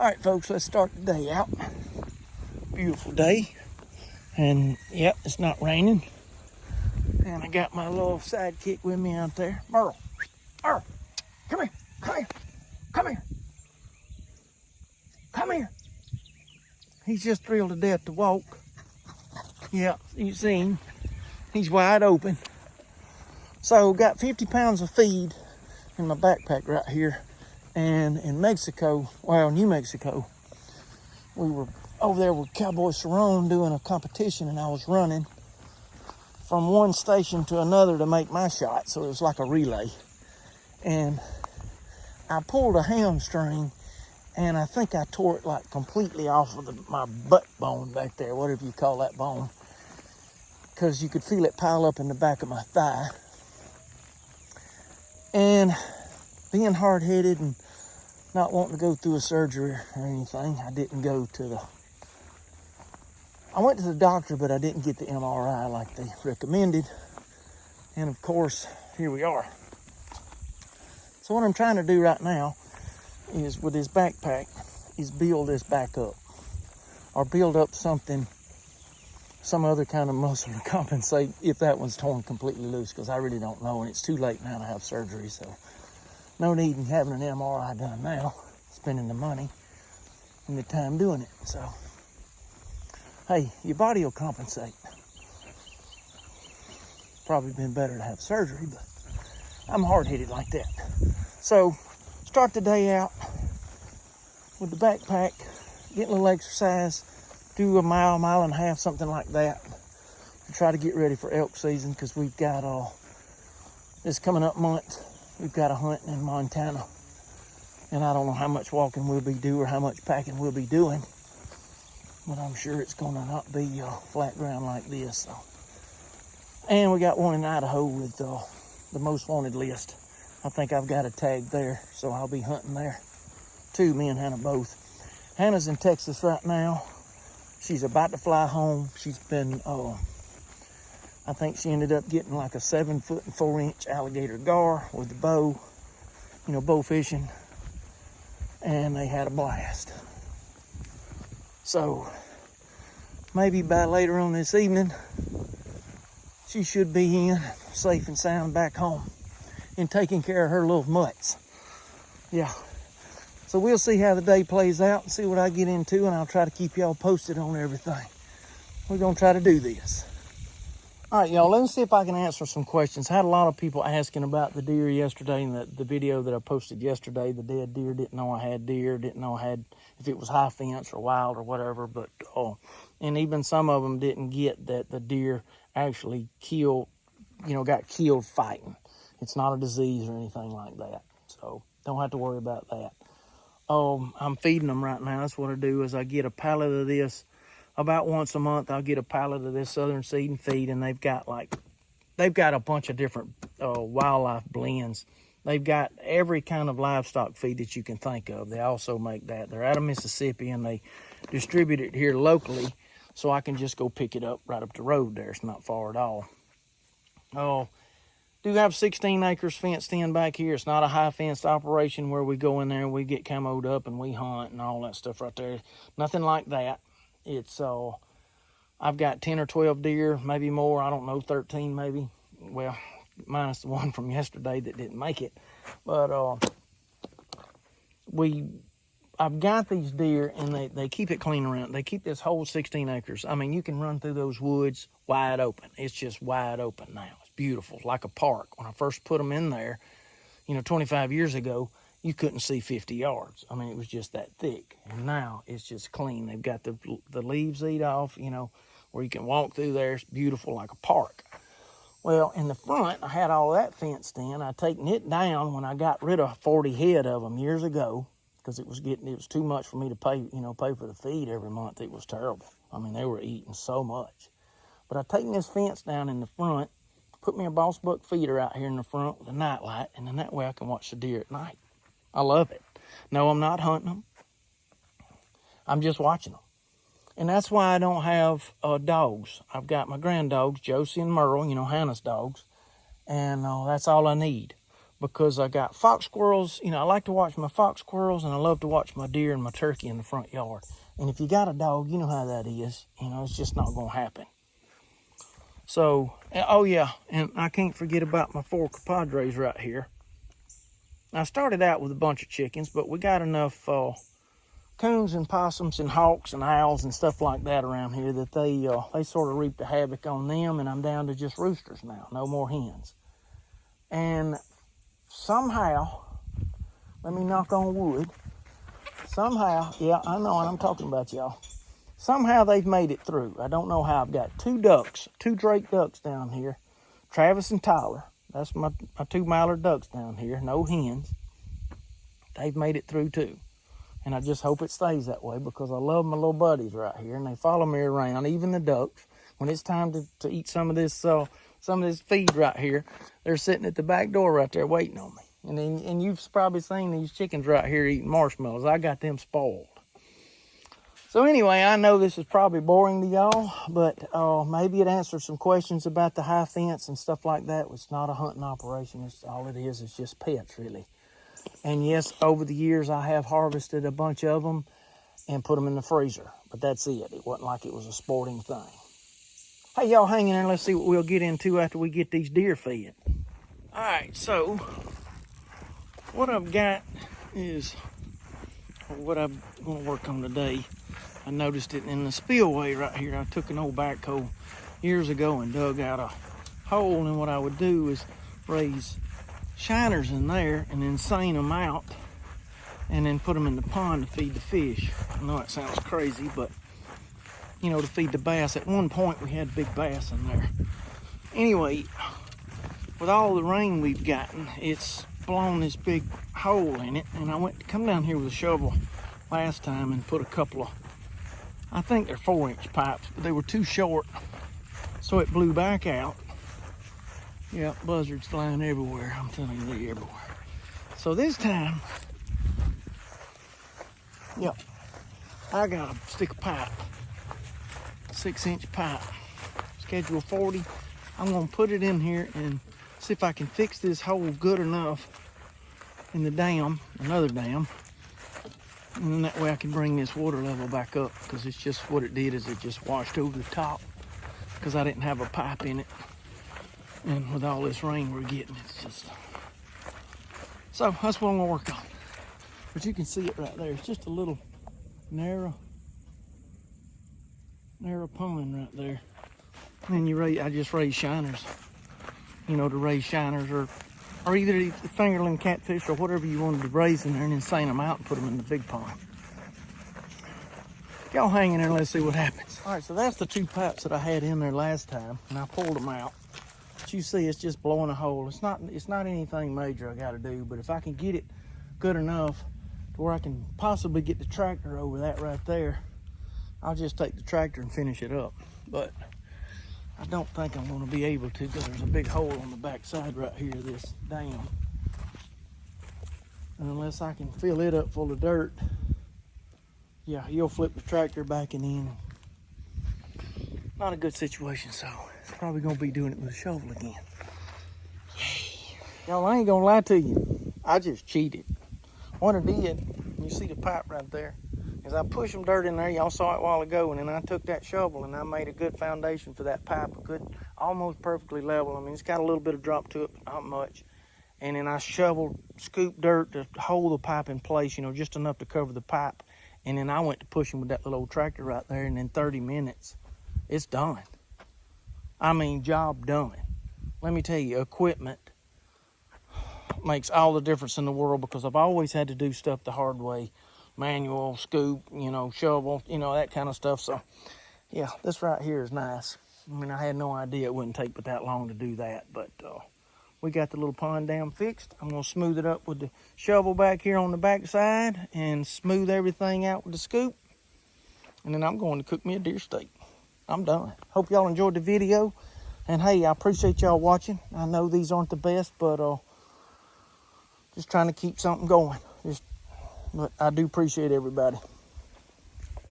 All right, folks, let's start the day out. Beautiful day. And, yep, it's not raining. And I got my little sidekick with me out there. Merle. Merle, come here, come here, come here. Come here. He's just thrilled to death to walk. Yeah, you see him. He's wide open. So, got 50 pounds of feed in my backpack right here. And in Mexico, well, New Mexico, we were over there with Cowboy Cerrone doing a competition, and I was running from one station to another to make my shot. So it was like a relay. And I pulled a hamstring, and I think I tore it like completely off of my butt bone back there, whatever you call that bone, because you could feel it pile up in the back of my thigh. And being hard-headed and not wanting to go through a surgery or anything, I didn't go to I went to the doctor, but I didn't get the MRI like they recommended. And of course, here we are. So what I'm trying to do right now is, with this backpack, is build this back up. Or build up something, some other kind of muscle to compensate if that one's torn completely loose, because I really don't know, and it's too late now to have surgery, so no need in having an MRI done now, spending the money and the time doing it. So, hey, your body will compensate. Probably been better to have surgery, but I'm hard-headed like that. So, start the day out with the backpack, get a little exercise, do a mile, mile and a half, something like that, to try to get ready for elk season, because we've got this coming up month. We've got a hunt in Montana, and I don't know how much walking we'll be doing or how much packing we'll be doing, but I'm sure it's going to not be flat ground like this. So. And we got one in Idaho with the most wanted list. I think I've got a tag there, so I'll be hunting there too, me and Hannah both. Hannah's in Texas right now. She's about to fly home. She's been, I think she ended up getting like a 7-foot and 4-inch alligator gar with the bow, bow fishing, and they had a blast. So maybe by later on this evening, she should be in safe and sound back home and taking care of her little mutts. Yeah. So we'll see how the day plays out and see what I get into, and I'll try to keep y'all posted on everything. We're going to try to do this. All right, y'all, let's see if I can answer some questions. I had a lot of people asking about the deer yesterday, and the video that I posted yesterday, the dead deer. Didn't know I had deer, didn't know I had, if it was high fence or wild or whatever, but, and even some of them didn't get that the deer actually got killed fighting. It's not a disease or anything like that, so don't have to worry about that. I'm feeding them right now. That's what I do, is I get a pallet of this. About once a month, I'll get a pallet of this Southern Seed and Feed, and they've got a bunch of different wildlife blends. They've got every kind of livestock feed that you can think of. They also make that. They're out of Mississippi, and they distribute it here locally, so I can just go pick it up right up the road there. It's not far at all. Do have 16 acres fenced in back here. It's not a high fenced operation where we go in there and we get camoed up and we hunt and all that stuff right there. Nothing like that. It's I've got 10 or 12 deer, maybe more. I don't know, 13 maybe. Well, minus the one from yesterday that didn't make it. But I've got these deer, and they keep it clean around. They keep this whole 16 acres. I mean, you can run through those woods wide open. It's just wide open now. It's beautiful, like a park. When I first put them in there, 25 years ago, you couldn't see 50 yards. I mean, it was just that thick. And now it's just clean. They've got the leaves eat off, where you can walk through there. It's beautiful, like a park. Well, in the front, I had all that fenced in. I'd taken it down when I got rid of 40 head of them years ago, because it was too much for me to pay for the feed every month. It was terrible. I mean, they were eating so much. But I'd taken this fence down in the front, put me a Boss Buck feeder out here in the front with a night light, and then that way I can watch the deer at night. I love it. No, I'm not hunting them. I'm just watching them. And that's why I don't have dogs. I've got my grand dogs, Josie and Merle, Hannah's dogs, and that's all I need. because I got fox squirrels. You know, I like to watch my fox squirrels, and I love to watch my deer and my turkey in the front yard. And if you got a dog, you know how that is. You know, it's just not going to happen. So, oh yeah, and I can't forget about my 4 compadres right here. I started out with a bunch of chickens, but we got enough coons and possums and hawks and owls and stuff like that around here that they sort of reaped the havoc on them, and I'm down to just roosters now, no more hens. And somehow, let me knock on wood, somehow, yeah, I know, and I'm talking about y'all. Somehow they've made it through. I don't know how. I've got 2 ducks, 2 Drake ducks down here, Travis and Tyler. That's my 2 mallard ducks down here, no hens. They've made it through too. And I just hope it stays that way, because I love my little buddies right here, and they follow me around, even the ducks. When it's time to eat some of this feed right here, they're sitting at the back door right there waiting on me. And you've probably seen these chickens right here eating marshmallows. I got them spoiled. So anyway, I know this is probably boring to y'all, but maybe it answers some questions about the high fence and stuff like that. It's not a hunting operation. It's all it is. It's just pets, really. And yes, over the years, I have harvested a bunch of them and put them in the freezer. But that's it. It wasn't like it was a sporting thing. Hey, y'all hang in there. Let's see what we'll get into after we get these deer fed. All right, so what I've got is what I'm going to work on today. I noticed it in the spillway right here. I took an old backhoe years ago and dug out a hole, and what I would do is raise shiners in there and then seine them out and then put them in the pond to feed the fish. I know it sounds crazy, but you know, to feed the bass. At one point we had big bass in there. Anyway, with all the rain we've gotten, it's blown this big hole in it, and I went to come down here with a shovel last time and put a couple of, I think they're 4-inch pipes, but they were too short, so it blew back out. Yeah, buzzards flying everywhere. I'm telling you, they're everywhere. So this time, yep, I got a stick of pipe, 6-inch pipe, schedule 40. I'm gonna put it in here and see if I can fix this hole good enough in the dam, another dam, and then that way I can bring this water level back up, because it's just what it did is it just washed over the top because I didn't have a pipe in it. And with all this rain we're getting, it's just... So that's what I'm gonna work on. But you can see it right there. It's just a little narrow pond right there. And I just raise shiners, you know, to raise shiners or either the fingerling catfish or whatever you wanted to raise in there, and then seine them out and put them in the big pond. Y'all hang in there and let's see what happens. All right, so that's the 2 pipes that I had in there last time, and I pulled them out. But you see, it's just blowing a hole. It's not anything major I got to do, but if I can get it good enough to where I can possibly get the tractor over that right there, I'll just take the tractor and finish it up. But I don't think I'm going to be able to, because there's a big hole on the back side right here of this dam. And unless I can fill it up full of dirt, yeah, you'll flip the tractor back and in. Not a good situation, so it's probably going to be doing it with a shovel again. Yay. Y'all, I ain't going to lie to you. I just cheated. What I did, you see the pipe right there, is I pushed some dirt in there. Y'all saw it a while ago, and then I took that shovel and I made a good foundation for that pipe, a good, almost perfectly level. I mean, it's got a little bit of drop to it, but not much. And then I scooped dirt to hold the pipe in place, you know, just enough to cover the pipe. And then I went to pushing with that little old tractor right there, and in 30 minutes, it's done. I mean, job done. Let me tell you, equipment makes all the difference in the world, because I've always had to do stuff the hard way. Manual, scoop, you know, shovel, you know, that kind of stuff. So, yeah, this right here is nice. I mean, I had no idea it wouldn't take but that long to do that, but we got the little pond dam fixed. I'm going to smooth it up with the shovel back here on the back side and smooth everything out with the scoop. And then I'm going to cook me a deer steak. I'm done. Hope y'all enjoyed the video. And hey, I appreciate y'all watching. I know these aren't the best, but just trying to keep something going. But I do appreciate everybody.